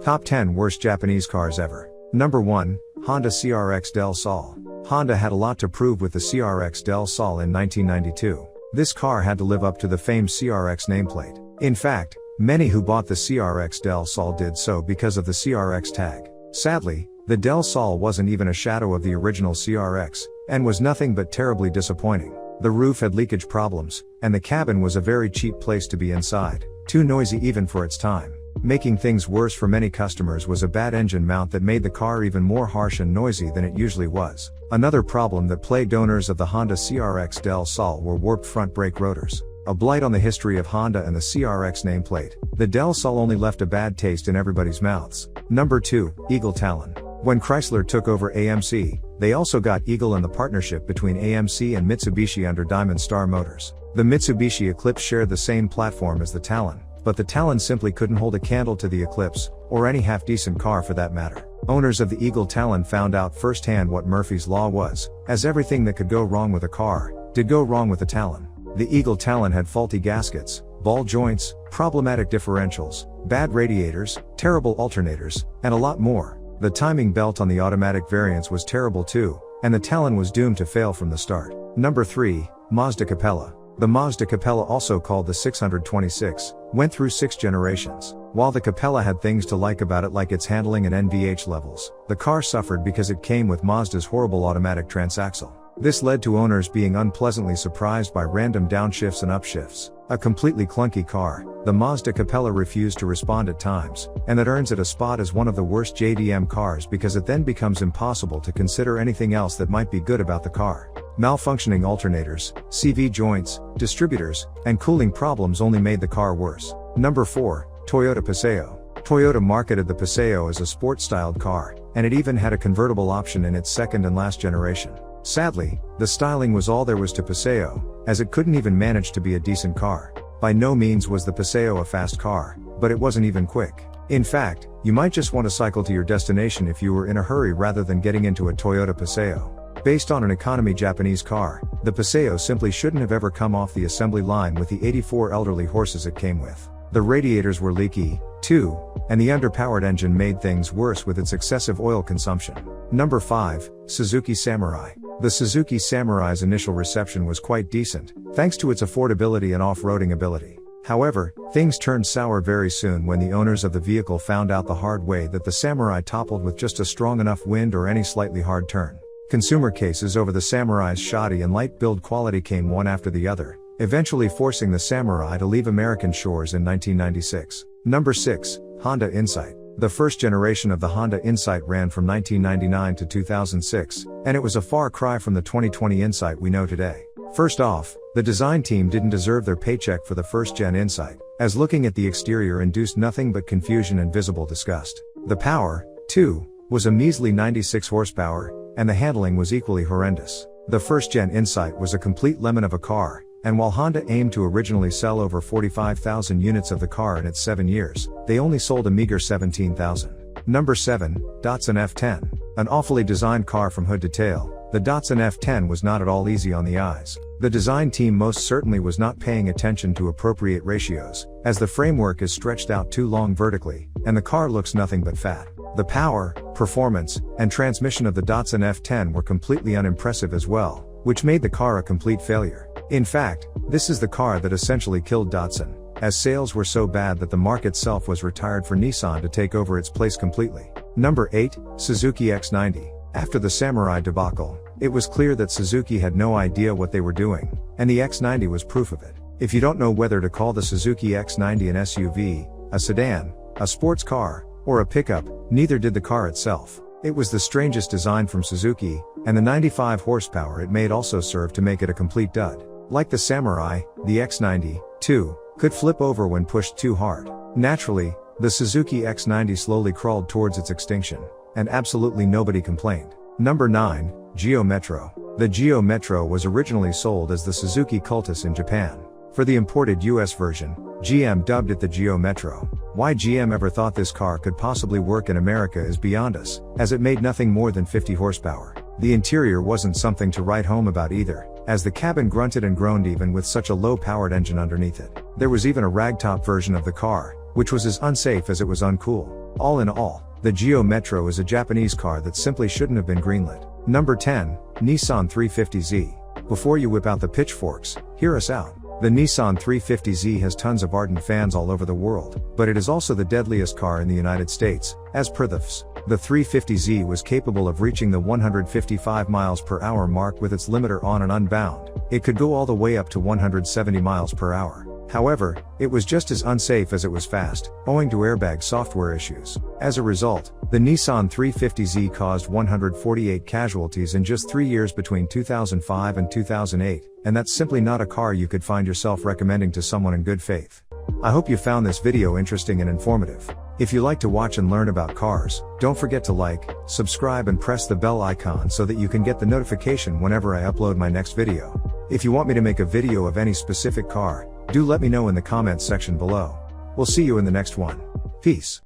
Top 10 Worst Japanese Cars Ever. Number 1, Honda CRX Del Sol. Honda had a lot to prove with the CRX Del Sol in 1992. This car had to live up to the famed CRX nameplate. In fact, many who bought the CRX Del Sol did so because of the CRX tag. Sadly, the Del Sol wasn't even a shadow of the original CRX, and was nothing but terribly disappointing. The roof had leakage problems, and the cabin was a very cheap place to be inside, too noisy even for its time. Making things worse for many customers was a bad engine mount that made the car even more harsh and noisy than it usually was. Another problem that plagued owners of the Honda CRX Del Sol were warped front brake rotors. A blight on the history of Honda and the CRX nameplate, the Del Sol only left a bad taste in everybody's mouths. Number 2, Eagle Talon. When Chrysler took over AMC, they also got Eagle in the partnership between AMC and Mitsubishi under Diamond Star Motors. The Mitsubishi Eclipse shared the same platform as the Talon, but the Talon simply couldn't hold a candle to the Eclipse, or any half-decent car for that matter. Owners of the Eagle Talon found out firsthand what Murphy's Law was, as everything that could go wrong with a car, did go wrong with the Talon. The Eagle Talon had faulty gaskets, ball joints, problematic differentials, bad radiators, terrible alternators, and a lot more. The timing belt on the automatic variants was terrible too, and the Talon was doomed to fail from the start. Number 3, Mazda Capella. The Mazda Capella, also called the 626, went through 6 generations. While the Capella had things to like about it, like its handling and NVH levels, the car suffered because it came with Mazda's horrible automatic transaxle. This led to owners being unpleasantly surprised by random downshifts and upshifts. A completely clunky car, the Mazda Capella refused to respond at times, and that earns it a spot as one of the worst JDM cars because it then becomes impossible to consider anything else that might be good about the car. Malfunctioning alternators, CV joints, distributors, and cooling problems only made the car worse. Number 4, Toyota Paseo. Toyota marketed the Paseo as a sport-styled car, and it even had a convertible option in its second and last generation. Sadly, the styling was all there was to Paseo, as it couldn't even manage to be a decent car. By no means was the Paseo a fast car, but it wasn't even quick. In fact, you might just want to cycle to your destination if you were in a hurry rather than getting into a Toyota Paseo. Based on an economy Japanese car, the Paseo simply shouldn't have ever come off the assembly line with the 84 elderly horses it came with. The radiators were leaky, too, and the underpowered engine made things worse with its excessive oil consumption. Number 5, Suzuki Samurai. The Suzuki Samurai's initial reception was quite decent, thanks to its affordability and off-roading ability. However, things turned sour very soon when the owners of the vehicle found out the hard way that the Samurai toppled with just a strong enough wind or any slightly hard turn. Consumer cases over the Samurai's shoddy and light build quality came one after the other, eventually forcing the Samurai to leave American shores in 1996. Number 6, Honda Insight. The first generation of the Honda Insight ran from 1999 to 2006, and it was a far cry from the 2020 Insight we know today. First off, the design team didn't deserve their paycheck for the first-gen Insight, as looking at the exterior induced nothing but confusion and visible disgust. The power, too, was a measly 96 horsepower, and the handling was equally horrendous. The first-gen Insight was a complete lemon of a car, and while Honda aimed to originally sell over 45,000 units of the car in its 7 years, they only sold a meager 17,000. Number 7, Datsun F10. An awfully designed car from hood to tail, the Datsun F10 was not at all easy on the eyes. The design team most certainly was not paying attention to appropriate ratios, as the framework is stretched out too long vertically, and the car looks nothing but fat. The power, performance, and transmission of the Datsun F10 were completely unimpressive as well, which made the car a complete failure. In fact, this is the car that essentially killed Datsun, as sales were so bad that the marque itself was retired for Nissan to take over its place completely. Number 8, Suzuki X90. After the Samurai debacle, it was clear that Suzuki had no idea what they were doing, and the X90 was proof of it. If you don't know whether to call the Suzuki X90 an SUV, a sedan, a sports car, or a pickup, neither did the car itself. It was the strangest design from Suzuki, and the 95 horsepower it made also served to make it a complete dud. Like the Samurai, the X90, too, could flip over when pushed too hard. Naturally, the Suzuki X90 slowly crawled towards its extinction, and absolutely nobody complained. Number 9, Geo Metro. The Geo Metro was originally sold as the Suzuki Cultus in Japan. For the imported US version, GM dubbed it the Geo Metro. Why GM ever thought this car could possibly work in America is beyond us, as it made nothing more than 50 horsepower. The interior wasn't something to write home about either, as the cabin grunted and groaned even with such a low-powered engine underneath it. There was even a ragtop version of the car, which was as unsafe as it was uncool. All in all, the Geo Metro is a Japanese car that simply shouldn't have been greenlit. Number 10, Nissan 350Z. Before you whip out the pitchforks, hear us out. The Nissan 350Z has tons of ardent fans all over the world, but it is also the deadliest car in the United States, as per the FS. The 350Z was capable of reaching the 155 miles per hour mark with its limiter on and unbound. It could go all the way up to 170 miles per hour. However, it was just as unsafe as it was fast, owing to airbag software issues. As a result, the Nissan 350Z caused 148 casualties in just 3 years between 2005 and 2008, and that's simply not a car you could find yourself recommending to someone in good faith. I hope you found this video interesting and informative. If you like to watch and learn about cars, don't forget to like, subscribe and press the bell icon so that you can get the notification whenever I upload my next video. If you want me to make a video of any specific car, do let me know in the comments section below. We'll see you in the next one. Peace.